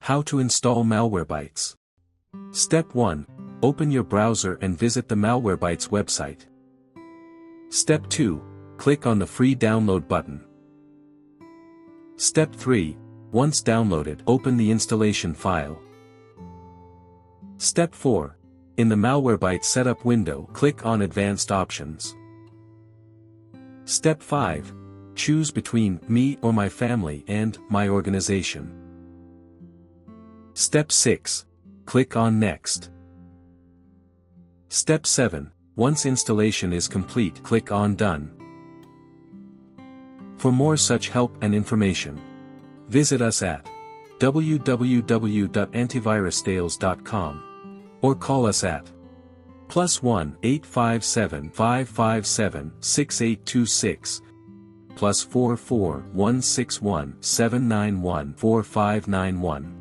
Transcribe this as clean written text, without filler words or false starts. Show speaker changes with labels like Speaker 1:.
Speaker 1: How to install Malwarebytes. Step 1. Open your browser and visit the Malwarebytes website. Step 2. Click on the free download button. Step 3. Once downloaded, open the installation file. Step 4. In the Malwarebytes setup window, click on Advanced Options. Step 5. Choose between Me or My Family and My Organization. Step 6. Click on Next. Step 7. Once installation is complete, click on Done. For more such help and information, visit us at www.antivirusdales.com or call us at +1 857 557 6826 +44 161 791 4591.